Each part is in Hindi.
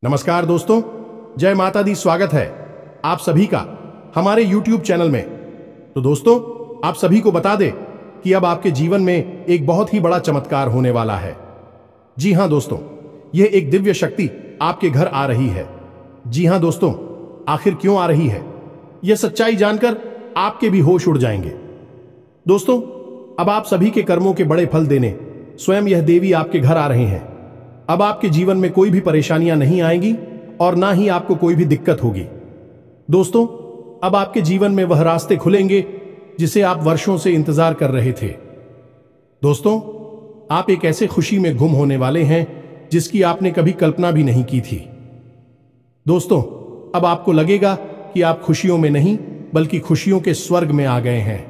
नमस्कार दोस्तों, जय माता दी। स्वागत है आप सभी का हमारे YouTube चैनल में। तो दोस्तों, आप सभी को बता दें कि अब आपके जीवन में एक बहुत ही बड़ा चमत्कार होने वाला है। जी हां दोस्तों, यह एक दिव्य शक्ति आपके घर आ रही है। जी हां दोस्तों, आखिर क्यों आ रही है, यह सच्चाई जानकर आपके भी होश उड़ जाएंगे। दोस्तों, अब आप सभी के कर्मों के बड़े फल देने स्वयं यह देवी आपके घर आ रहे हैं। अब आपके जीवन में कोई भी परेशानियां नहीं आएंगी और ना ही आपको कोई भी दिक्कत होगी। दोस्तों, अब आपके जीवन में वह रास्ते खुलेंगे जिसे आप वर्षों से इंतजार कर रहे थे। दोस्तों, आप एक ऐसे खुशी में गुम होने वाले हैं जिसकी आपने कभी कल्पना भी नहीं की थी। दोस्तों, अब आपको लगेगा कि आप खुशियों में नहीं बल्कि खुशियों के स्वर्ग में आ गए हैं।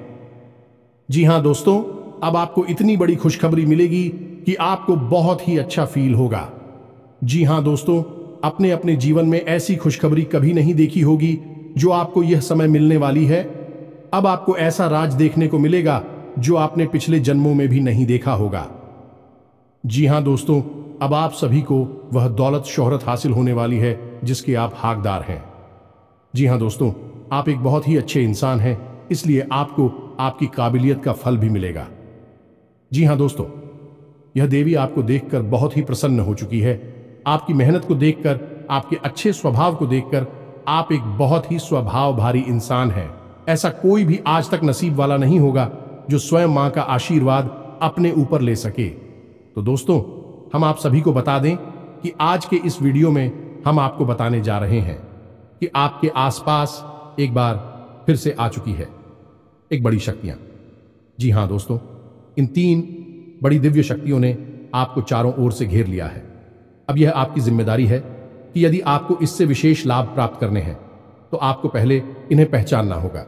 जी हां दोस्तों, अब आपको इतनी बड़ी खुशखबरी मिलेगी कि आपको बहुत ही अच्छा फील होगा। जी हां दोस्तों, अपने अपने जीवन में ऐसी खुशखबरी कभी नहीं देखी होगी जो आपको यह समय मिलने वाली है। अब आपको ऐसा राज देखने को मिलेगा जो आपने पिछले जन्मों में भी नहीं देखा होगा। जी हां दोस्तों, अब आप सभी को वह दौलत शोहरत हासिल होने वाली है जिसके आप हकदार हैं। जी हां दोस्तों, आप एक बहुत ही अच्छे इंसान हैं, इसलिए आपको आपकी काबिलियत का फल भी मिलेगा। जी हां दोस्तों, यह देवी आपको देखकर बहुत ही प्रसन्न हो चुकी है। आपकी मेहनत को देखकर, आपके अच्छे स्वभाव को देखकर आप एक बहुत ही स्वभाव भारी इंसान हैं। ऐसा कोई भी आज तक नसीब वाला नहीं होगा जो स्वयं मां का आशीर्वाद अपने ऊपर ले सके। तो दोस्तों, हम आप सभी को बता दें कि आज के इस वीडियो में हम आपको बताने जा रहे हैं कि आपके आसपास एक बार फिर से आ चुकी है एक बड़ी शक्तियां। जी हां दोस्तों, इन 3 बड़ी दिव्य शक्तियों ने आपको चारों ओर से घेर लिया है। अब यह आपकी जिम्मेदारी है कि यदि आपको इससे विशेष लाभ प्राप्त करने हैं तो आपको पहले इन्हें पहचानना होगा।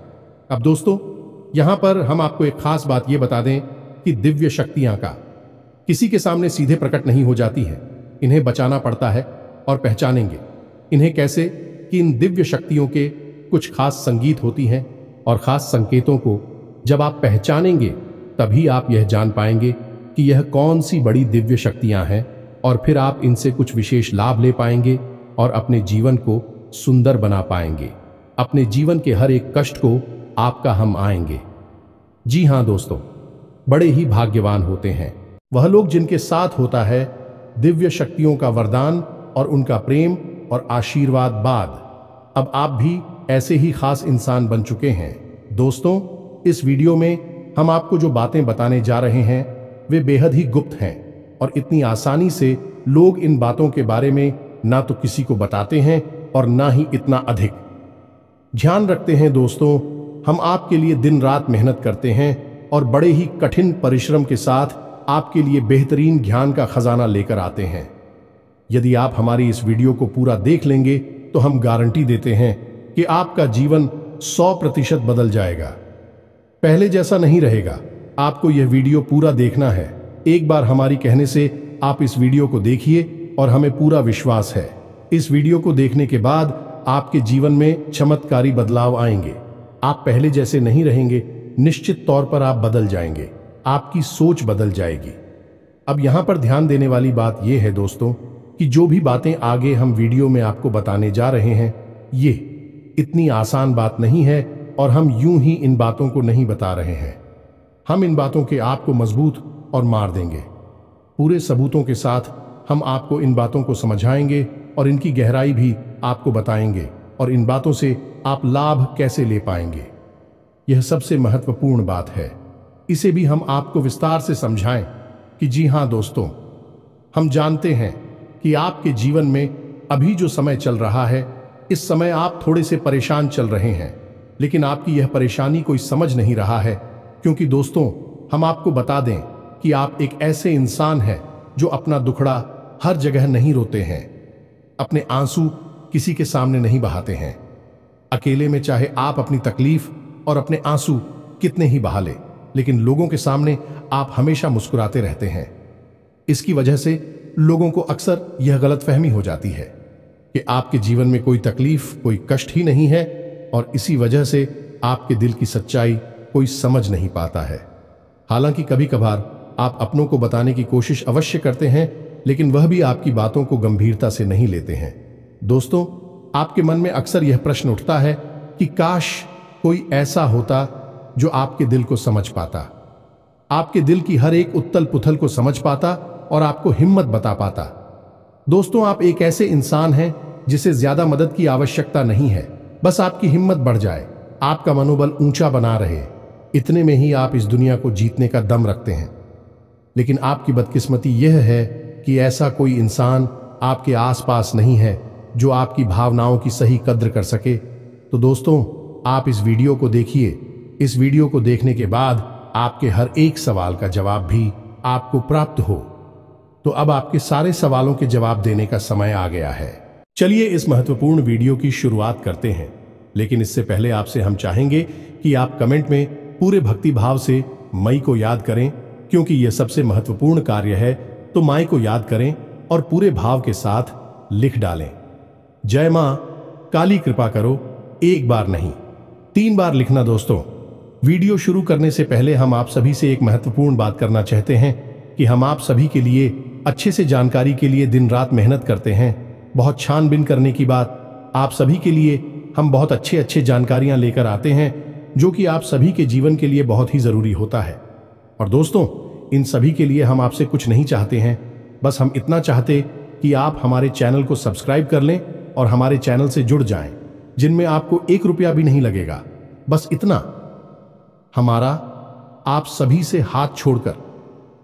अब दोस्तों, यहां पर हम आपको एक खास बात यह बता दें कि दिव्य शक्तियां का किसी के सामने सीधे प्रकट नहीं हो जाती है। इन्हें बचाना पड़ता है। और पहचानेंगे इन्हें कैसे कि इन दिव्य शक्तियों के कुछ खास संगीत होती हैं और खास संकेतों को जब आप पहचानेंगे तभी आप यह जान पाएंगे कि यह कौन सी बड़ी दिव्य शक्तियां हैं, और फिर आप इनसे कुछ विशेष लाभ ले पाएंगे और अपने जीवन को सुंदर बना पाएंगे। अपने जीवन के हर एक कष्ट को आपका हम आएंगे। जी हां दोस्तों, बड़े ही भाग्यवान होते हैं वह लोग जिनके साथ होता है दिव्य शक्तियों का वरदान और उनका प्रेम और आशीर्वाद बाद। अब आप भी ऐसे ही खास इंसान बन चुके हैं। दोस्तों, इस वीडियो में हम आपको जो बातें बताने जा रहे हैं वे बेहद ही गुप्त हैं और इतनी आसानी से लोग इन बातों के बारे में ना तो किसी को बताते हैं और ना ही इतना अधिक ध्यान रखते हैं। दोस्तों, हम आपके लिए दिन रात मेहनत करते हैं और बड़े ही कठिन परिश्रम के साथ आपके लिए बेहतरीन ज्ञान का खजाना लेकर आते हैं। यदि आप हमारी इस वीडियो को पूरा देख लेंगे तो हम गारंटी देते हैं कि आपका जीवन 100% बदल जाएगा, पहले जैसा नहीं रहेगा। आपको यह वीडियो पूरा देखना है। एक बार हमारी कहने से आप इस वीडियो को देखिए और हमें पूरा विश्वास है इस वीडियो को देखने के बाद आपके जीवन में चमत्कारी बदलाव आएंगे। आप पहले जैसे नहीं रहेंगे, निश्चित तौर पर आप बदल जाएंगे, आपकी सोच बदल जाएगी। अब यहां पर ध्यान देने वाली बात यह है दोस्तों कि जो भी बातें आगे हम वीडियो में आपको बताने जा रहे हैं ये इतनी आसान बात नहीं है और हम यूं ही इन बातों को नहीं बता रहे हैं। हम इन बातों के आपको मजबूत और मार देंगे। पूरे सबूतों के साथ हम आपको इन बातों को समझाएंगे और इनकी गहराई भी आपको बताएंगे और इन बातों से आप लाभ कैसे ले पाएंगे। यह सबसे महत्वपूर्ण बात है। इसे भी हम आपको विस्तार से समझाएं कि जी हां दोस्तों, हम जानते हैं कि आपके जीवन में अभी जो समय चल रहा है इस समय आप थोड़े से परेशान चल रहे हैं, लेकिन आपकी यह परेशानी कोई समझ नहीं रहा है। क्योंकि दोस्तों, हम आपको बता दें कि आप एक ऐसे इंसान हैं जो अपना दुखड़ा हर जगह नहीं रोते हैं, अपने आंसू किसी के सामने नहीं बहाते हैं। अकेले में चाहे आप अपनी तकलीफ और अपने आंसू कितने ही बहा लें, लेकिन लोगों के सामने आप हमेशा मुस्कुराते रहते हैं। इसकी वजह से लोगों को अक्सर यह गलतफहमी हो जाती है कि आपके जीवन में कोई तकलीफ, कोई कष्ट ही नहीं है और इसी वजह से आपके दिल की सच्चाई कोई समझ नहीं पाता है। हालांकि कभी कभार आप अपनों को बताने की कोशिश अवश्य करते हैं, लेकिन वह भी आपकी बातों को गंभीरता से नहीं लेते हैं। दोस्तों, आपके मन में अक्सर यह प्रश्न उठता है कि काश कोई ऐसा होता जो आपके दिल को समझ पाता, आपके दिल की हर एक उथल पुथल को समझ पाता और आपको हिम्मत बता पाता। दोस्तों, आप एक ऐसे इंसान हैं जिसे ज्यादा मदद की आवश्यकता नहीं है, बस आपकी हिम्मत बढ़ जाए, आपका मनोबल ऊंचा बना रहे, इतने में ही आप इस दुनिया को जीतने का दम रखते हैं। लेकिन आपकी बदकिस्मती यह है कि ऐसा कोई इंसान आपके आसपास नहीं है जो आपकी भावनाओं की सही कद्र कर सके। तो दोस्तों, आप इस वीडियो को देखिए। इस वीडियो को देखने के बाद आपके हर एक सवाल का जवाब भी आपको प्राप्त हो। तो अब आपके सारे सवालों के जवाब देने का समय आ गया है। चलिए इस महत्वपूर्ण वीडियो की शुरुआत करते हैं। लेकिन इससे पहले आपसे हम चाहेंगे कि आप कमेंट में पूरे भक्ति भाव से मई को याद करें, क्योंकि यह सबसे महत्वपूर्ण कार्य है। तो माई को याद करें और पूरे भाव के साथ लिख डालें, जय मां काली कृपा करो। एक बार नहीं, 3 बार लिखना। दोस्तों, वीडियो शुरू करने से पहले हम आप सभी से एक महत्वपूर्ण बात करना चाहते हैं कि हम आप सभी के लिए अच्छे से जानकारी के लिए दिन रात मेहनत करते हैं। बहुत छानबीन करने की बात, आप सभी के लिए हम बहुत अच्छे जानकारियां लेकर आते हैं जो कि आप सभी के जीवन के लिए बहुत ही जरूरी होता है। और दोस्तों, इन सभी के लिए हम आपसे कुछ नहीं चाहते हैं, बस हम इतना चाहते कि आप हमारे चैनल को सब्सक्राइब कर लें और हमारे चैनल से जुड़ जाएं, जिनमें आपको 1 रुपया भी नहीं लगेगा। बस इतना हमारा आप सभी से हाथ छोड़कर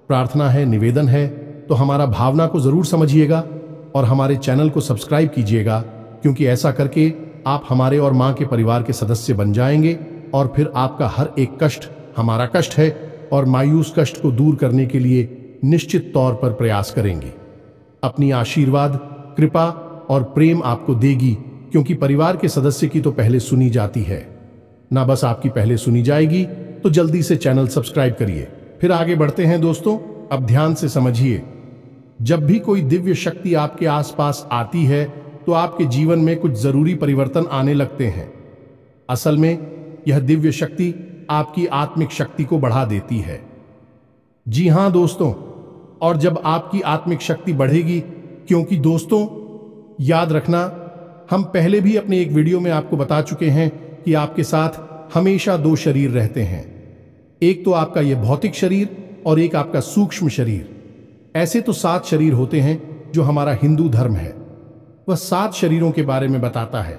प्रार्थना है, निवेदन है। तो हमारा भावना को जरूर समझिएगा और हमारे चैनल को सब्सक्राइब कीजिएगा, क्योंकि ऐसा करके आप हमारे और मां के परिवार के सदस्य बन जाएंगे और फिर आपका हर एक कष्ट हमारा कष्ट है और मायूस कष्ट को दूर करने के लिए निश्चित तौर पर प्रयास करेंगे। अपनी आशीर्वाद, कृपा और प्रेम आपको देगी, क्योंकि परिवार के सदस्य की तो पहले सुनी जाती है ना, बस आपकी पहले सुनी जाएगी। तो जल्दी से चैनल सब्सक्राइब करिए। फिर आगे बढ़ते हैं। दोस्तों, अब ध्यान से समझिए, जब भी कोई दिव्य शक्ति आपके आसपास आती है तो आपके जीवन में कुछ जरूरी परिवर्तन आने लगते हैं। असल में यह दिव्य शक्ति आपकी आत्मिक शक्ति को बढ़ा देती है। जी हां दोस्तों, और जब आपकी आत्मिक शक्ति बढ़ेगी, क्योंकि दोस्तों याद रखना, हम पहले भी अपने एक वीडियो में आपको बता चुके हैं कि आपके साथ हमेशा 2 शरीर रहते हैं। एक तो आपका यह भौतिक शरीर और एक आपका सूक्ष्म शरीर। ऐसे तो 7 शरीर होते हैं जो हमारा हिंदू धर्म है, वह 7 शरीरों के बारे में बताता है।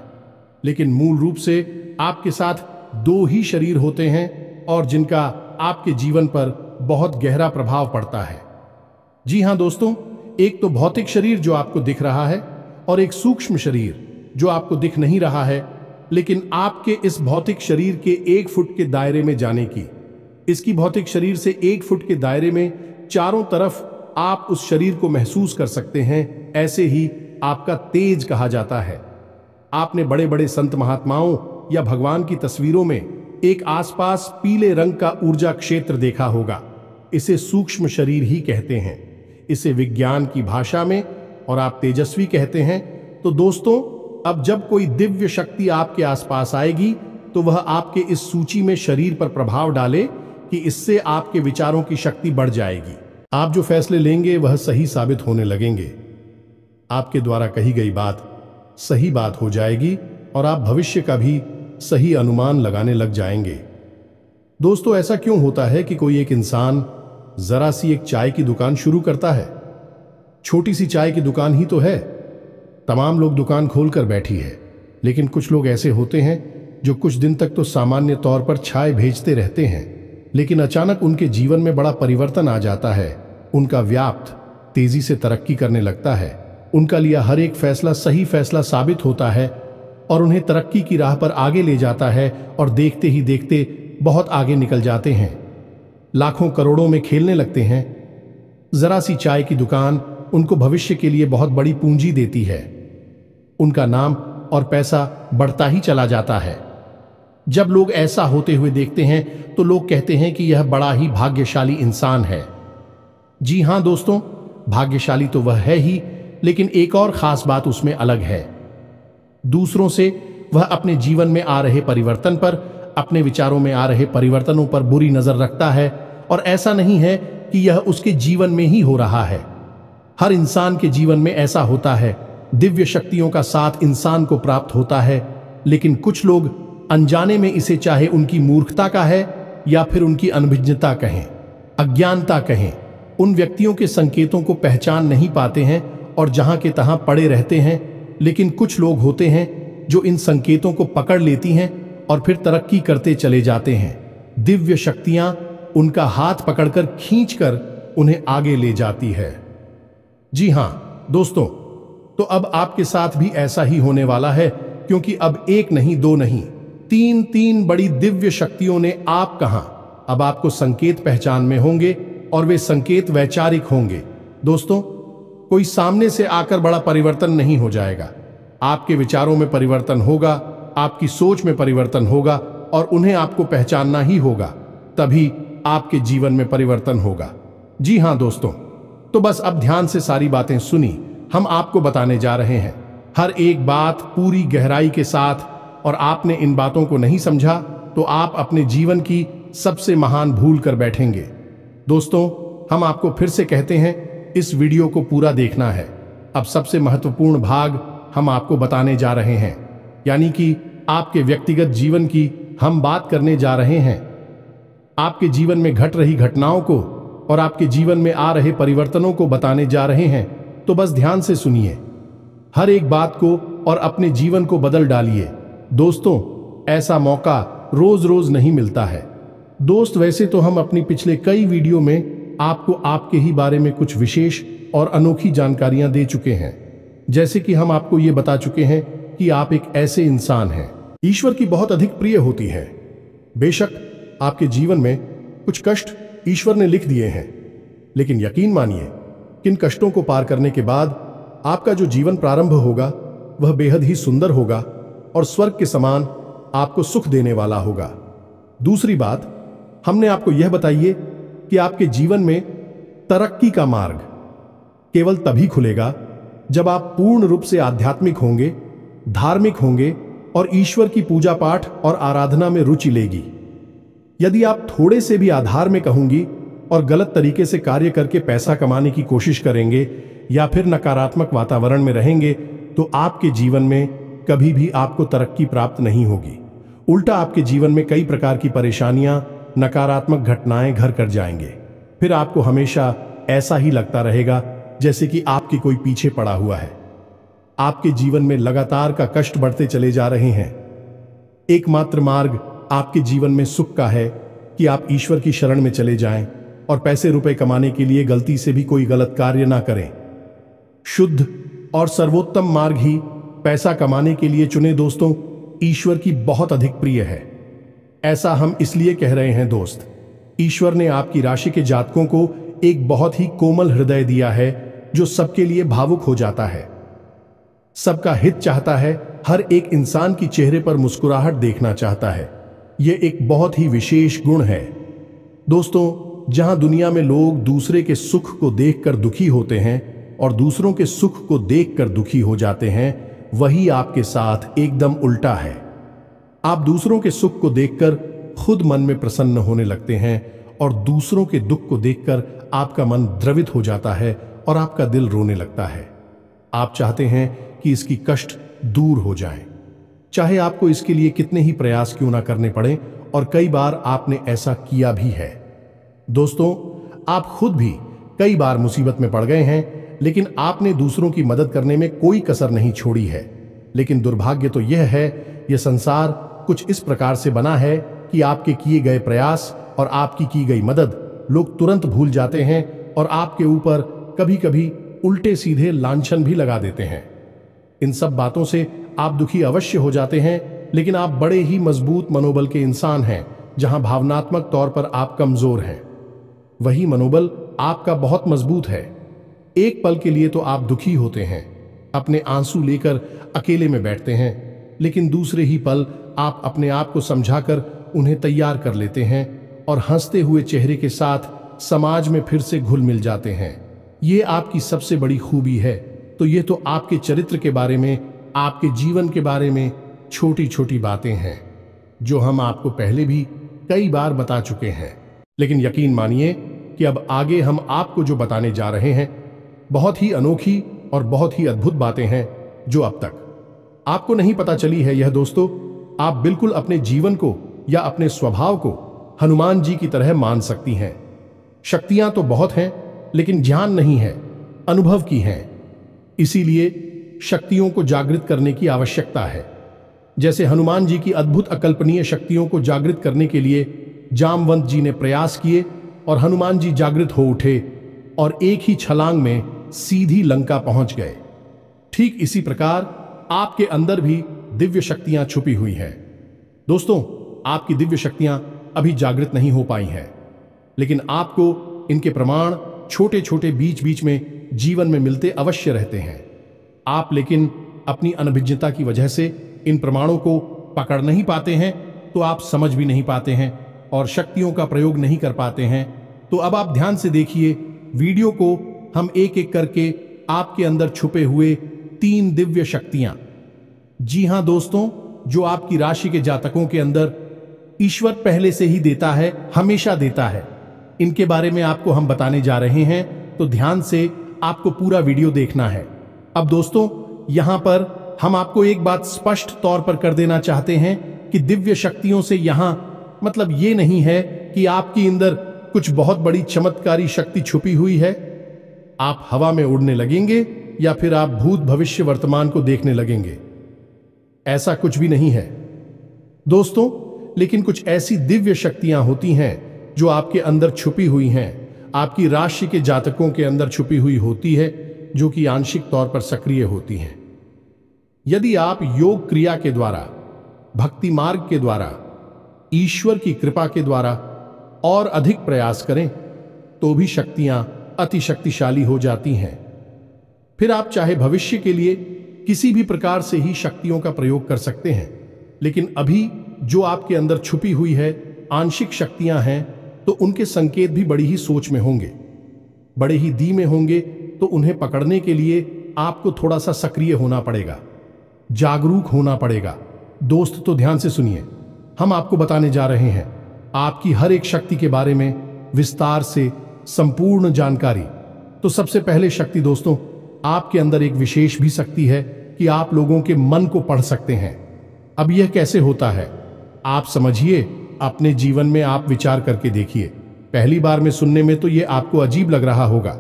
लेकिन मूल रूप से आपके साथ 2 ही शरीर होते हैं और जिनका आपके जीवन पर बहुत गहरा प्रभाव पड़ता है। जी हां दोस्तों, एक तो भौतिक शरीर जो आपको दिख रहा है और एक सूक्ष्म शरीर जो आपको दिख नहीं रहा है, लेकिन आपके इस भौतिक शरीर के 1 फुट के दायरे में जाने की, इसकी भौतिक शरीर से 1 फुट के दायरे में चारों तरफ आप उस शरीर को महसूस कर सकते हैं। ऐसे ही आपका तेज कहा जाता है। आपने बड़े बड़े संत महात्माओं या भगवान की तस्वीरों में एक आसपास पीले रंग का ऊर्जा क्षेत्र देखा होगा। इसे सूक्ष्म शरीर ही कहते हैं, इसे विज्ञान की भाषा में, और आप तेजस्वी कहते हैं। तो दोस्तों, अब जब कोई दिव्य शक्ति आपके आसपास आएगी तो वह आपके इस सूची में शरीर पर प्रभाव डाले कि इससे आपके विचारों की शक्ति बढ़ जाएगी। आप जो फैसले लेंगे वह सही साबित होने लगेंगे। आपके द्वारा कही गई बात सही बात हो जाएगी और आप भविष्य का भी सही अनुमान लगाने लग जाएंगे। दोस्तों, ऐसा क्यों होता है कि कोई एक इंसान जरा सी एक चाय की दुकान शुरू करता है? छोटी सी चाय की दुकान ही तो है, तमाम लोग दुकान खोलकर बैठी है। लेकिन कुछ लोग ऐसे होते हैं जो कुछ दिन तक तो सामान्य तौर पर चाय भेजते रहते हैं, लेकिन अचानक उनके जीवन में बड़ा परिवर्तन आ जाता है। उनका व्यापार तेजी से तरक्की करने लगता है, उनका लिया हर एक फैसला सही फैसला साबित होता है और उन्हें तरक्की की राह पर आगे ले जाता है और देखते ही देखते बहुत आगे निकल जाते हैं, लाखों करोड़ों में खेलने लगते हैं। जरा सी चाय की दुकान उनको भविष्य के लिए बहुत बड़ी पूंजी देती है। उनका नाम और पैसा बढ़ता ही चला जाता है। जब लोग ऐसा होते हुए देखते हैं तो लोग कहते हैं कि यह बड़ा ही भाग्यशाली इंसान है। जी हां दोस्तों, भाग्यशाली तो वह है ही, लेकिन एक और खास बात उसमें अलग है। दूसरों से वह अपने जीवन में आ रहे परिवर्तन पर, अपने विचारों में आ रहे परिवर्तनों पर बुरी नजर रखता है। और ऐसा नहीं है कि यह उसके जीवन में ही हो रहा है, हर इंसान के जीवन में ऐसा होता है। दिव्य शक्तियों का साथ इंसान को प्राप्त होता है, लेकिन कुछ लोग अनजाने में इसे चाहे उनकी मूर्खता का है या फिर उनकी अनभिज्ञता कहें, अज्ञानता कहें, उन व्यक्तियों के संकेतों को पहचान नहीं पाते हैं और जहां के तहां पड़े रहते हैं। लेकिन कुछ लोग होते हैं जो इन संकेतों को पकड़ लेती हैं और फिर तरक्की करते चले जाते हैं। दिव्य शक्तियां उनका हाथ पकड़कर खींचकर उन्हें आगे ले जाती है। जी हां दोस्तों, तो अब आपके साथ भी ऐसा ही होने वाला है, क्योंकि अब एक नहीं, दो नहीं, तीन बड़ी दिव्य शक्तियों ने आप कहां अब आपको संकेत पहचान में होंगे और वे संकेत वैचारिक होंगे। दोस्तों, कोई सामने से आकर बड़ा परिवर्तन नहीं हो जाएगा। आपके विचारों में परिवर्तन होगा, आपकी सोच में परिवर्तन होगा और उन्हें आपको पहचानना ही होगा, तभी आपके जीवन में परिवर्तन होगा। जी हां दोस्तों, तो बस अब ध्यान से सारी बातें सुनी, हम आपको बताने जा रहे हैं हर एक बात पूरी गहराई के साथ, और आपने इन बातों को नहीं समझा तो आप अपने जीवन की सबसे महान भूल कर बैठेंगे। दोस्तों, हम आपको फिर से कहते हैं, इस वीडियो को पूरा देखना है। अब सबसे महत्वपूर्ण भाग हम आपको बताने जा रहे हैं, यानी कि आपके व्यक्तिगत जीवन की हम बात करने जा रहे हैं। आपके जीवन में घट रही घटनाओं को और आपके जीवन में आ रहे परिवर्तनों को बताने जा रहे हैं। तो बस ध्यान से सुनिए हर एक बात को और अपने जीवन को बदल डालिए। दोस्तों, ऐसा मौका रोज रोज नहीं मिलता है। दोस्त, वैसे तो हम अपनी पिछले कई वीडियो में आपको आपके ही बारे में कुछ विशेष और अनोखी जानकारियां दे चुके हैं, जैसे कि हम आपको ये बता चुके हैं कि आप एक ऐसे इंसान हैं ईश्वर की बहुत अधिक प्रिय होती है। बेशक आपके जीवन में कुछ कष्ट ईश्वर ने लिख दिए हैं, लेकिन यकीन मानिए कि इन कष्टों को पार करने के बाद आपका जो जीवन प्रारंभ होगा वह बेहद ही सुंदर होगा और स्वर्ग के समान आपको सुख देने वाला होगा। दूसरी बात, हमने आपको यह बताइए कि आपके जीवन में तरक्की का मार्ग केवल तभी खुलेगा जब आप पूर्ण रूप से आध्यात्मिक होंगे, धार्मिक होंगे और ईश्वर की पूजा पाठ और आराधना में रुचि लेगी। यदि आप थोड़े से भी आधार में कहूंगी और गलत तरीके से कार्य करके पैसा कमाने की कोशिश करेंगे या फिर नकारात्मक वातावरण में रहेंगे, तो आपके जीवन में कभी भी आपको तरक्की प्राप्त नहीं होगी। उल्टा आपके जीवन में कई प्रकार की परेशानियां, नकारात्मक घटनाएं घर कर जाएंगे। फिर आपको हमेशा ऐसा ही लगता रहेगा जैसे कि आपके कोई पीछे पड़ा हुआ है। आपके जीवन में लगातार का कष्ट बढ़ते चले जा रहे हैं। एकमात्र मार्ग आपके जीवन में सुख का है कि आप ईश्वर की शरण में चले जाएं और पैसे रुपए कमाने के लिए गलती से भी कोई गलत कार्य ना करें। शुद्ध और सर्वोत्तम मार्ग ही पैसा कमाने के लिए चुने। दोस्तों, ईश्वर की बहुत अधिक प्रिय है। ऐसा हम इसलिए कह रहे हैं दोस्त, ईश्वर ने आपकी राशि के जातकों को एक बहुत ही कोमल हृदय दिया है जो सबके लिए भावुक हो जाता है, सबका हित चाहता है, हर एक इंसान की चेहरे पर मुस्कुराहट देखना चाहता है। यह एक बहुत ही विशेष गुण है। दोस्तों, जहां दुनिया में लोग दूसरे के सुख को देखकर दुखी होते हैं और दूसरों के सुख को देखकर दुखी हो जाते हैं, वही आपके साथ एकदम उल्टा है। आप दूसरों के सुख को देखकर खुद मन में प्रसन्न होने लगते हैं और दूसरों के दुख को देखकर आपका मन द्रवित हो जाता है और आपका दिल रोने लगता है। आप चाहते हैं कि इसकी कष्ट दूर हो जाए, चाहे आपको इसके लिए कितने ही प्रयास क्यों ना करने पड़े, और कई बार आपने ऐसा किया भी है। दोस्तों, आप खुद भी कई बार मुसीबत में पड़ गए हैं, लेकिन आपने दूसरों की मदद करने में कोई कसर नहीं छोड़ी है। लेकिन दुर्भाग्य तो यह है, यह संसार कुछ इस प्रकार से बना है कि आपके किए गए प्रयास और आपकी की गई मदद लोग तुरंत भूल जाते हैं और आपके ऊपर कभी कभी उल्टे सीधे लांछन भी लगा देते हैं। इन सब बातों से आप दुखी अवश्य हो जाते हैं, लेकिन आप बड़े ही मजबूत मनोबल के इंसान हैं। जहां भावनात्मक तौर पर आप कमजोर हैं, वही मनोबल आपका बहुत मजबूत है। एक पल के लिए तो आप दुखी होते हैं, अपने आंसू लेकर अकेले में बैठते हैं, लेकिन दूसरे ही पल आप अपने आप को समझाकर उन्हें तैयार कर लेते हैं और हंसते हुए चेहरे के साथ समाज में फिर से घुल मिल जाते हैं। ये आपकी सबसे बड़ी खूबी है। तो ये तो आपके चरित्र के बारे में, आपके जीवन के बारे में छोटी छोटी बातें हैं जो हम आपको पहले भी कई बार बता चुके हैं। लेकिन यकीन मानिए कि अब आगे हम आपको जो बताने जा रहे हैं बहुत ही अनोखी और बहुत ही अद्भुत बातें हैं जो अब तक आपको नहीं पता चली है। यह दोस्तों, आप बिल्कुल अपने जीवन को या अपने स्वभाव को हनुमान जी की तरह मान सकती हैं। शक्तियां तो बहुत हैं, लेकिन ज्ञान नहीं है, अनुभव की हैं। इसीलिए शक्तियों को जागृत करने की आवश्यकता है। जैसे हनुमान जी की अद्भुत अकल्पनीय शक्तियों को जागृत करने के लिए जामवंत जी ने प्रयास किए और हनुमान जी जागृत हो उठे और एक ही छलांग में सीधी लंका पहुंच गए। ठीक इसी प्रकार आपके अंदर भी दिव्य शक्तियां छुपी हुई हैं। दोस्तों, आपकी दिव्य शक्तियां अभी जागृत नहीं हो पाई हैं, लेकिन आपको इनके प्रमाण छोटे छोटे बीच बीच में जीवन में मिलते अवश्य रहते हैं। आप लेकिन अपनी अनभिज्ञता की वजह से इन प्रमाणों को पकड़ नहीं पाते हैं, तो आप समझ भी नहीं पाते हैं और शक्तियों का प्रयोग नहीं कर पाते हैं। तो अब आप ध्यान से देखिए वीडियो को, हम एक एक करके आपके अंदर छुपे हुए 3 दिव्य शक्तियां, जी हां दोस्तों, जो आपकी राशि के जातकों के अंदर ईश्वर पहले से ही देता है, हमेशा देता है, इनके बारे में आपको हम बताने जा रहे हैं। तो ध्यान से आपको पूरा वीडियो देखना है। अब दोस्तों, यहां पर हम आपको एक बात स्पष्ट तौर पर कर देना चाहते हैं कि दिव्य शक्तियों से यहां मतलब ये नहीं है कि आपके अंदर कुछ बहुत बड़ी चमत्कारी शक्ति छुपी हुई है, आप हवा में उड़ने लगेंगे या फिर आप भूत भविष्य वर्तमान को देखने लगेंगे। ऐसा कुछ भी नहीं है दोस्तों, लेकिन कुछ ऐसी दिव्य शक्तियां होती हैं जो आपके अंदर छुपी हुई हैं, आपकी राशि के जातकों के अंदर छुपी हुई होती है, जो कि आंशिक तौर पर सक्रिय होती हैं। यदि आप योग क्रिया के द्वारा, भक्ति मार्ग के द्वारा, ईश्वर की कृपा के द्वारा और अधिक प्रयास करें तो भी शक्तियां अति शक्तिशाली हो जाती हैं। फिर आप चाहे भविष्य के लिए किसी भी प्रकार से ही शक्तियों का प्रयोग कर सकते हैं, लेकिन अभी जो आपके अंदर छुपी हुई है आंशिक शक्तियां हैं, तो उनके संकेत भी बड़ी ही सोच में होंगे, बड़े ही धीमे होंगे। तो उन्हें पकड़ने के लिए आपको थोड़ा सा सक्रिय होना पड़ेगा, जागरूक होना पड़ेगा। दोस्त, तो ध्यान से सुनिए, हम आपको बताने जा रहे हैं आपकी हर एक शक्ति के बारे में विस्तार से संपूर्ण जानकारी। तो सबसे पहले शक्ति दोस्तों, आपके अंदर एक विशेष भी शक्ति है कि आप लोगों के मन को पढ़ सकते हैं। अब यह कैसे होता है आप समझिए, अपने जीवन में आप विचार करके देखिए। पहली बार में सुनने में तो यह आपको अजीब लग रहा होगा,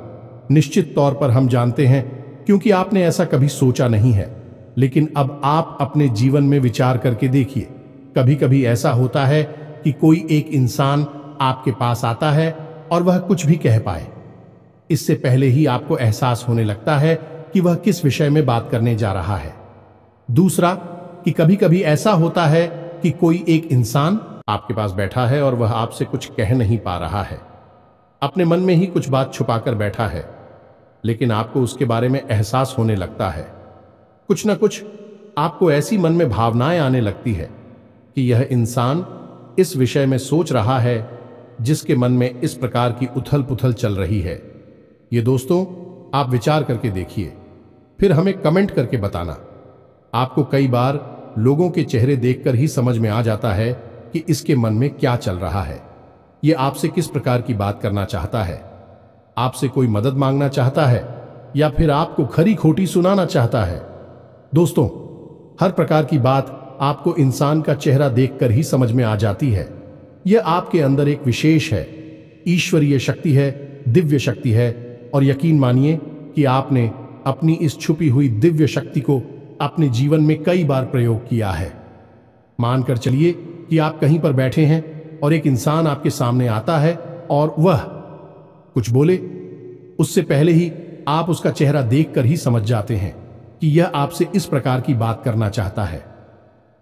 निश्चित तौर पर हम जानते हैं, क्योंकि आपने ऐसा कभी सोचा नहीं है। लेकिन अब आप अपने जीवन में विचार करके देखिए। कभी कभी ऐसा होता है कि कोई एक इंसान आपके पास आता है और वह कुछ भी कह पाए, इससे पहले ही आपको एहसास होने लगता है कि वह किस विषय में बात करने जा रहा है। दूसरा, कि कभी कभी ऐसा होता है कि कोई एक इंसान आपके पास बैठा है और वह आपसे कुछ कह नहीं पा रहा है, अपने मन में ही कुछ बात छुपाकर बैठा है, लेकिन आपको उसके बारे में एहसास होने लगता है। कुछ ना कुछ आपको ऐसी मन में भावनाएं आने लगती है कि यह इंसान इस विषय में सोच रहा है जिसके मन में इस प्रकार की उथल पुथल चल रही है। ये दोस्तों, आप विचार करके देखिए, फिर हमें कमेंट करके बताना। आपको कई बार लोगों के चेहरे देखकर ही समझ में आ जाता है कि इसके मन में क्या चल रहा है, ये आपसे किस प्रकार की बात करना चाहता है, आपसे कोई मदद मांगना चाहता है या फिर आपको खरी खोटी सुनाना चाहता है। दोस्तों, हर प्रकार की बात आपको इंसान का चेहरा देखकर ही समझ में आ जाती है। यह आपके अंदर एक विशेष है, ईश्वरीय शक्ति है, दिव्य शक्ति है। और यकीन मानिए कि आपने अपनी इस छुपी हुई दिव्य शक्ति को अपने जीवन में कई बार प्रयोग किया है। मानकर चलिए कि आप कहीं पर बैठे हैं और एक इंसान आपके सामने आता है और वह कुछ बोले, उससे पहले ही आप उसका चेहरा देखकर ही समझ जाते हैं कि यह आपसे इस प्रकार की बात करना चाहता है।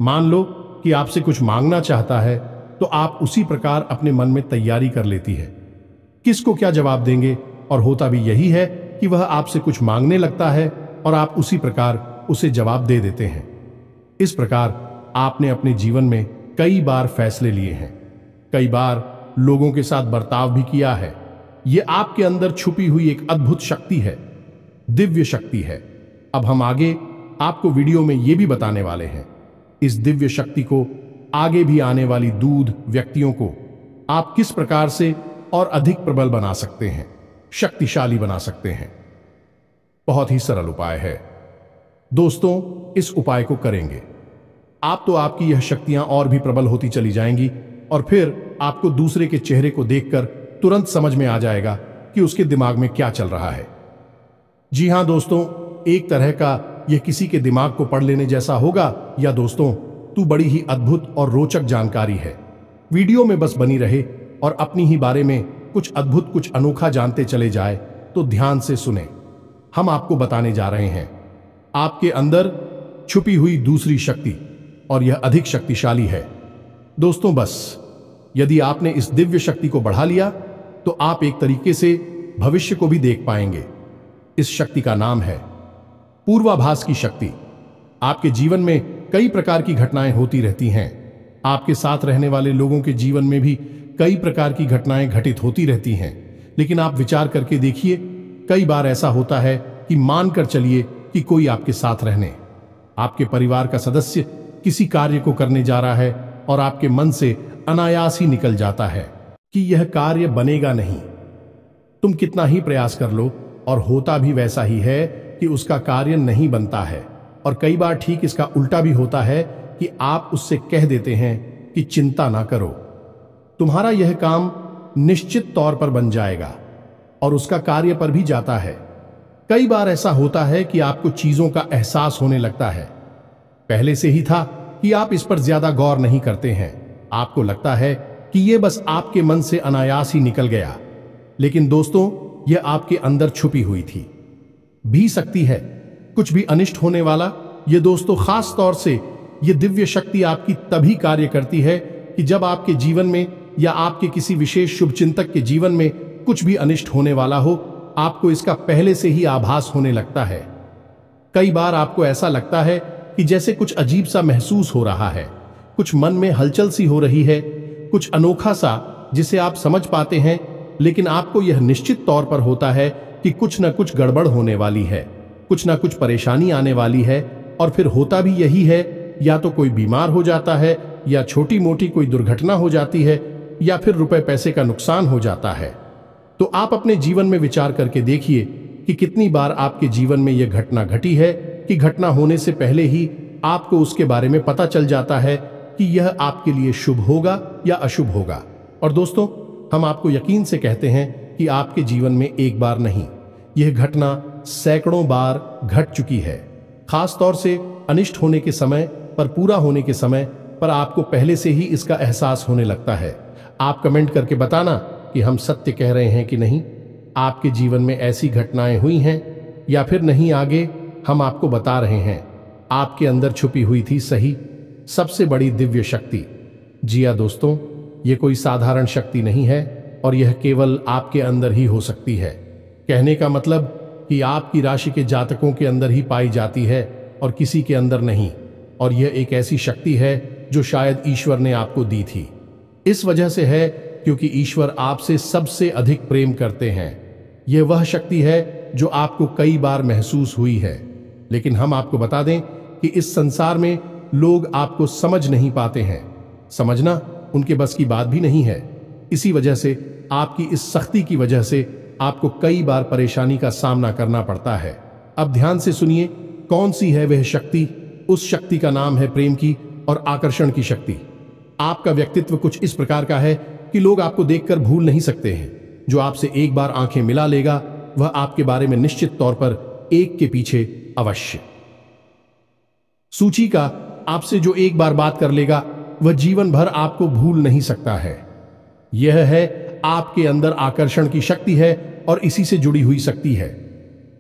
मान लो कि आपसे कुछ मांगना चाहता है, तो आप उसी प्रकार अपने मन में तैयारी कर लेती है किसको क्या जवाब देंगे, और होता भी यही है कि वह आपसे कुछ मांगने लगता है और आप उसी प्रकार उसे जवाब दे देते हैं। इस प्रकार आपने अपने जीवन में कई बार फैसले लिए हैं, कई बार लोगों के साथ बर्ताव भी किया है। यह आपके अंदर छुपी हुई एक अद्भुत शक्ति है, दिव्य शक्ति है। अब हम आगे आपको वीडियो में यह भी बताने वाले हैं, इस दिव्य शक्ति को आगे भी आने वाली दूध व्यक्तियों को आप किस प्रकार से और अधिक प्रबल बना सकते हैं, शक्तिशाली बना सकते हैं। बहुत ही सरल उपाय है। दोस्तों, इस उपाय को करेंगे आप तो आपकी यह शक्तियां और भी प्रबल होती चली जाएंगी और फिर आपको दूसरे के चेहरे को देखकर तुरंत समझ में आ जाएगा कि उसके दिमाग में क्या चल रहा है। जी हां दोस्तों, एक तरह का यह किसी के दिमाग को पढ़ लेने जैसा होगा। या दोस्तों, तू बड़ी ही अद्भुत और रोचक जानकारी है। वीडियो में बस बनी रहे और अपनी ही बारे में कुछ अद्भुत कुछ अनोखा जानते चले जाए तो ध्यान से सुने। हम आपको बताने जा रहे हैं आपके अंदर छुपी हुई दूसरी शक्ति, और यह अधिक शक्तिशाली है। दोस्तों, बस यदि आपने इस दिव्य शक्ति को बढ़ा लिया तो आप एक तरीके से भविष्य को भी देख पाएंगे। इस शक्ति का नाम है पूर्वाभास की शक्ति। आपके जीवन में कई प्रकार की घटनाएं होती रहती हैं। आपके साथ रहने वाले लोगों के जीवन में भी कई प्रकार की घटनाएं घटित होती रहती हैं, लेकिन आप विचार करके देखिए, कई बार ऐसा होता है कि मानकर चलिए कि कोई आपके साथ रहने, आपके परिवार का सदस्य किसी कार्य को करने जा रहा है और आपके मन से अनायास ही निकल जाता है कि यह कार्य बनेगा नहीं। तुम कितना ही प्रयास कर लो और होता भी वैसा ही है कि उसका कार्य नहीं बनता है। और कई बार ठीक इसका उल्टा भी होता है कि आप उससे कह देते हैं कि चिंता ना करो, तुम्हारा यह काम निश्चित तौर पर बन जाएगा, और उसका कार्य पर भी जाता है। कई बार ऐसा होता है कि आपको चीजों का एहसास होने लगता है, पहले से ही था कि आप इस पर ज्यादा गौर नहीं करते हैं। आपको लगता है कि यह बस आपके मन से अनायास ही निकल गया, लेकिन दोस्तों, यह आपके अंदर छुपी हुई थी भी सकती है। कुछ भी अनिष्ट होने वाला, यह दोस्तों खास तौर से यह दिव्य शक्ति आपकी तभी कार्य करती है कि जब आपके जीवन में या आपके किसी विशेष शुभचिंतक के जीवन में कुछ भी अनिष्ट होने वाला हो, आपको इसका पहले से ही आभास होने लगता है। कई बार आपको ऐसा लगता है कि जैसे कुछ अजीब सा महसूस हो रहा है, कुछ मन में हलचल सी हो रही है, कुछ अनोखा सा जिसे आप समझ पाते हैं, लेकिन आपको यह निश्चित तौर पर होता है कि कुछ न कुछ गड़बड़ होने वाली है, कुछ न कुछ परेशानी आने वाली है। और फिर होता भी यही है, या तो कोई बीमार हो जाता है, या छोटी मोटी कोई दुर्घटना हो जाती है, या फिर रुपए पैसे का नुकसान हो जाता है। तो आप अपने जीवन में विचार करके देखिए कि कितनी बार आपके जीवन में यह घटना घटी है कि घटना होने से पहले ही आपको उसके बारे में पता चल जाता है कि यह आपके लिए शुभ होगा या अशुभ होगा। और दोस्तों, हम आपको यकीन से कहते हैं कि आपके जीवन में एक बार नहीं, यह घटना सैकड़ों बार घट चुकी है। खास तौर से अनिष्ट होने के समय पर, पूरा होने के समय पर आपको पहले से ही इसका एहसास होने लगता है। आप कमेंट करके बताना कि हम सत्य कह रहे हैं कि नहीं। आपके जीवन में ऐसी घटनाएं हुई हैं या फिर नहीं, आगे हम आपको बता रहे हैं। आपके अंदर छुपी हुई थी सही सबसे बड़ी दिव्य शक्ति। जी हाँ दोस्तों, ये कोई साधारण शक्ति नहीं है, और यह केवल आपके अंदर ही हो सकती है। कहने का मतलब कि आपकी राशि के जातकों के अंदर ही पाई जाती है और किसी के अंदर नहीं। और यह एक ऐसी शक्ति है जो शायद ईश्वर ने आपको दी थी। इस वजह से है क्योंकि ईश्वर आपसे सबसे अधिक प्रेम करते हैं। यह वह शक्ति है जो आपको कई बार महसूस हुई है, लेकिन हम आपको बता दें कि इस संसार में लोग आपको समझ नहीं पाते हैं। समझना उनके बस की बात भी नहीं है। इसी वजह से आपकी इस सख्ती की वजह से आपको कई बार परेशानी का सामना करना पड़ता है। अब ध्यान से सुनिए, कौन सी है वह शक्ति। उस शक्ति का नाम है प्रेम की और आकर्षण की शक्ति। आपका व्यक्तित्व कुछ इस प्रकार का है कि लोग आपको देखकर भूल नहीं सकते हैं। जो आपसे एक बार आंखें मिला लेगा, वह आपके बारे में निश्चित तौर पर एक के पीछे अवश्य सूची का आपसे जो एक बार बात कर लेगा, वह जीवन भर आपको भूल नहीं सकता है। यह है आपके अंदर आकर्षण की शक्ति है और इसी से जुड़ी हुई शक्ति है।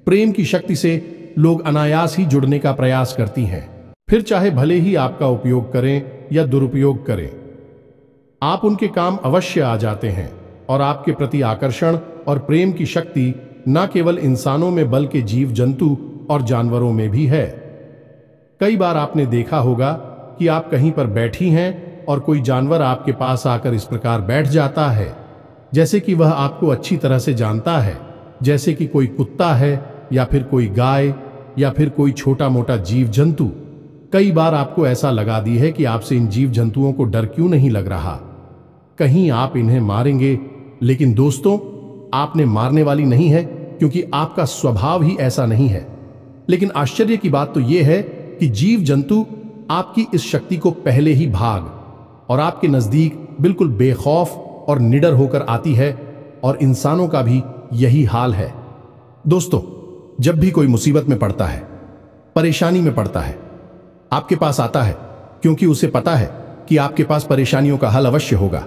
प्रेम की शक्ति से लोग अनायास ही जुड़ने का प्रयास करती हैं, फिर चाहे भले ही आपका उपयोग करें या दुरुपयोग करें, आप उनके काम अवश्य आ जाते हैं। और आपके प्रति आकर्षण और प्रेम की शक्ति न केवल इंसानों में बल्कि जीव जंतु और जानवरों में भी है। कई बार आपने देखा होगा कि आप कहीं पर बैठी हैं और कोई जानवर आपके पास आकर इस प्रकार बैठ जाता है जैसे कि वह आपको अच्छी तरह से जानता है, जैसे कि कोई कुत्ता है या फिर कोई गाय या फिर कोई छोटा मोटा जीव जंतु। कई बार आपको ऐसा लगा दी है कि आपसे इन जीव जंतुओं को डर क्यों नहीं लग रहा, कहीं आप इन्हें मारेंगे। लेकिन दोस्तों, आपने मारने वाली नहीं है, क्योंकि आपका स्वभाव ही ऐसा नहीं है। लेकिन आश्चर्य की बात तो यह है कि जीव जंतु आपकी इस शक्ति को पहले ही भाग और आपके नजदीक बिल्कुल बेखौफ और निडर होकर आती है, और इंसानों का भी यही हाल है। दोस्तों, जब भी कोई मुसीबत में पड़ता है, परेशानी में पड़ता है, आपके पास आता है क्योंकि उसे पता है कि आपके पास परेशानियों का हल अवश्य होगा।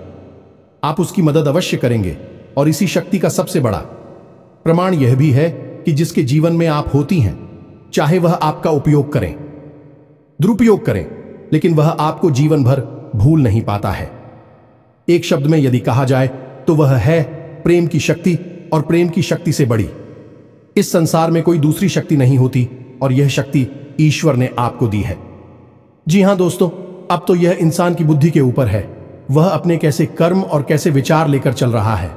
आप उसकी मदद अवश्य करेंगे, और इसी शक्ति का सबसे बड़ा प्रमाण यह भी है कि जिसके जीवन में आप होती हैं, चाहे वह आपका उपयोग करें, दुरुपयोग करें, लेकिन वह आपको जीवन भर भूल नहीं पाता है। एक शब्द में यदि कहा जाए तो वह है प्रेम की शक्ति, और प्रेम की शक्ति से बड़ी इस संसार में कोई दूसरी शक्ति नहीं होती, और यह शक्ति ईश्वर ने आपको दी है। जी हां दोस्तों, अब तो यह इंसान की बुद्धि के ऊपर है, वह अपने कैसे कर्म और कैसे विचार लेकर चल रहा है।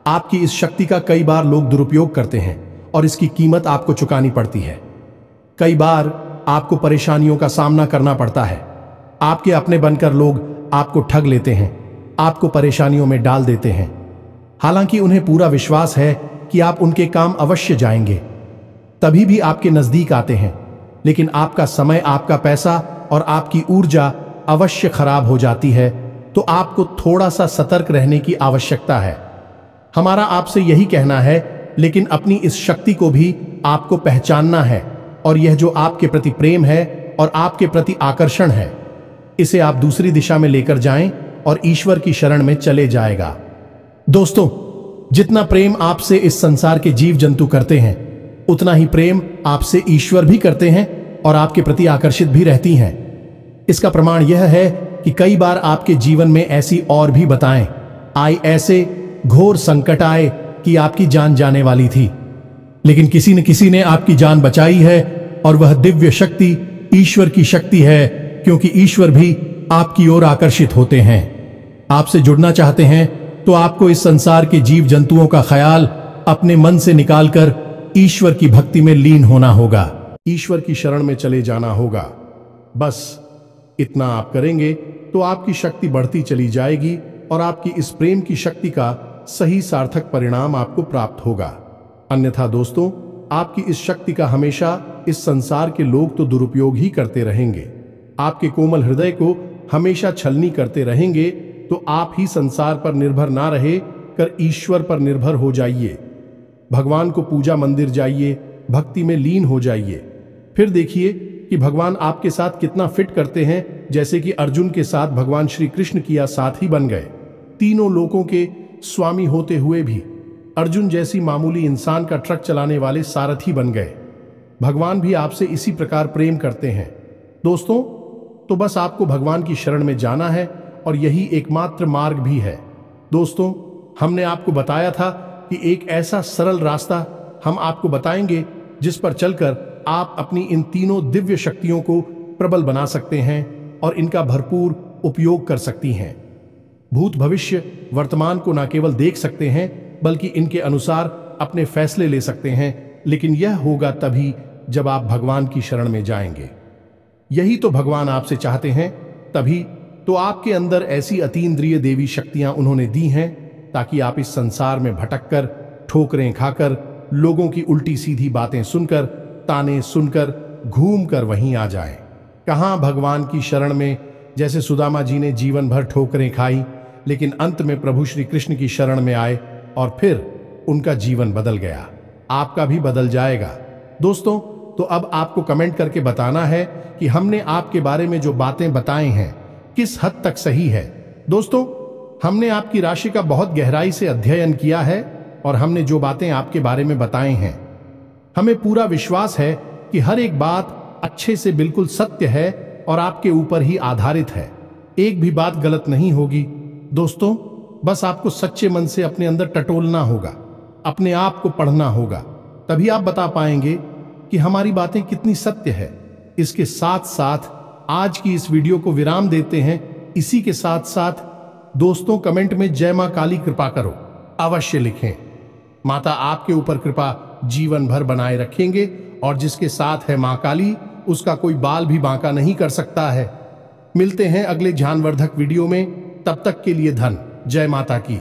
आपकी इस शक्ति का कई बार लोग दुरुपयोग करते हैं, और इसकी कीमत आपको चुकानी पड़ती है। कई बार आपको परेशानियों का सामना करना पड़ता है। आपके अपने बनकर लोग आपको ठग लेते हैं, आपको परेशानियों में डाल देते हैं, हालांकि उन्हें पूरा विश्वास है कि आप उनके काम अवश्य जाएंगे, तभी भी आपके नजदीक आते हैं। लेकिन आपका समय, आपका पैसा और आपकी ऊर्जा अवश्य खराब हो जाती है, तो आपको थोड़ा सा सतर्क रहने की आवश्यकता है। हमारा आपसे यही कहना है, लेकिन अपनी इस शक्ति को भी आपको पहचानना है, और यह जो आपके प्रति प्रेम है और आपके प्रति आकर्षण है, इसे आप दूसरी दिशा में लेकर जाएं और ईश्वर की शरण में चले जाएगा। दोस्तों, जितना प्रेम आपसे इस संसार के जीव जंतु करते हैं, उतना ही प्रेम आपसे ईश्वर भी करते हैं और आपके प्रति आकर्षित भी रहती हैं। इसका प्रमाण यह है कि कई बार आपके जीवन में ऐसी और भी बताएं आई, ऐसे घोर संकट आए कि आपकी जान जाने वाली थी, लेकिन किसी न किसी ने आपकी जान बचाई है, और वह दिव्य शक्ति ईश्वर की शक्ति है, क्योंकि ईश्वर भी आपकी ओर आकर्षित होते हैं। आपसे जुड़ना चाहते हैं तो आपको इस संसार के जीव जंतुओं का ख्याल अपने मन से निकालकर ईश्वर की भक्ति में लीन होना होगा, ईश्वर की शरण में चले जाना होगा। बस इतना आप करेंगे तो आपकी शक्ति बढ़ती चली जाएगी, और आपकी इस प्रेम की शक्ति का सही सार्थक परिणाम आपको प्राप्त होगा। अन्यथा दोस्तों, आपकी इस शक्ति का हमेशा इस संसार के लोग तो दुरुपयोग ही करते रहेंगे। आपके कोमल हृदय को हमेशा छलनी करते रहेंगे, तो आप ही संसार पर निर्भर ना रहे कर ईश्वर पर निर्भर हो जाइए। भगवान को पूजा मंदिर जाइए, भक्ति में लीन हो जाइए। फिर देखिए कि भगवान आपके साथ कितना फिट करते हैं, जैसे कि अर्जुन के साथ भगवान श्री कृष्ण किया साथी बन गए। तीनों लोकों के स्वामी होते हुए भी अर्जुन जैसी मामूली इंसान का ट्रक चलाने वाले सारथी बन गए। भगवान भी आपसे इसी प्रकार प्रेम करते हैं। दोस्तों, तो बस आपको भगवान की शरण में जाना है, और यही एकमात्र मार्ग भी है। दोस्तों, हमने आपको बताया था कि एक ऐसा सरल रास्ता हम आपको बताएंगे, जिस पर चलकर आप अपनी इन तीनों दिव्य शक्तियों को प्रबल बना सकते हैं और इनका भरपूर उपयोग कर सकती हैं। भूत, भविष्य, वर्तमान को न केवल देख सकते हैं, बल्कि इनके अनुसार अपने फैसले ले सकते हैं। लेकिन यह होगा तभी जब आप भगवान की शरण में जाएंगे। यही तो भगवान आपसे चाहते हैं। तभी तो आपके अंदर ऐसी अतीन्द्रिय देवी शक्तियां उन्होंने दी हैं, ताकि आप इस संसार में भटककर, ठोकरें खाकर, लोगों की उल्टी सीधी बातें सुनकर, ताने सुनकर, घूमकर वहीं आ जाएं। कहां भगवान की शरण में, जैसे सुदामा जी ने जीवन भर ठोकरें खाई, लेकिन अंत में प्रभु श्री कृष्ण की शरण में आए, और फिर उनका जीवन बदल गया। आपका भी बदल जाएगा। दोस्तों, तो अब आपको कमेंट करके बताना है कि हमने आपके बारे में जो बातें बताई हैं किस हद तक सही है। दोस्तों, हमने आपकी राशि का बहुत गहराई से अध्ययन किया है, और हमने जो बातें आपके बारे में बताई हैं, हमें पूरा विश्वास है कि हर एक बात अच्छे से बिल्कुल सत्य है और आपके ऊपर ही आधारित है। एक भी बात गलत नहीं होगी। दोस्तों, बस आपको सच्चे मन से अपने अंदर टटोलना होगा, अपने आप को पढ़ना होगा, तभी आप बता पाएंगे कि हमारी बातें कितनी सत्य है। इसके साथ साथ आज की इस वीडियो को विराम देते हैं। इसी के साथ साथ दोस्तों, कमेंट में जय मां काली कृपा करो अवश्य लिखें। माता आपके ऊपर कृपा जीवन भर बनाए रखेंगे, और जिसके साथ है मां काली, उसका कोई बाल भी बांका नहीं कर सकता है। मिलते हैं अगले ज्ञानवर्धक वीडियो में, तब तक के लिए धन। जय माता की।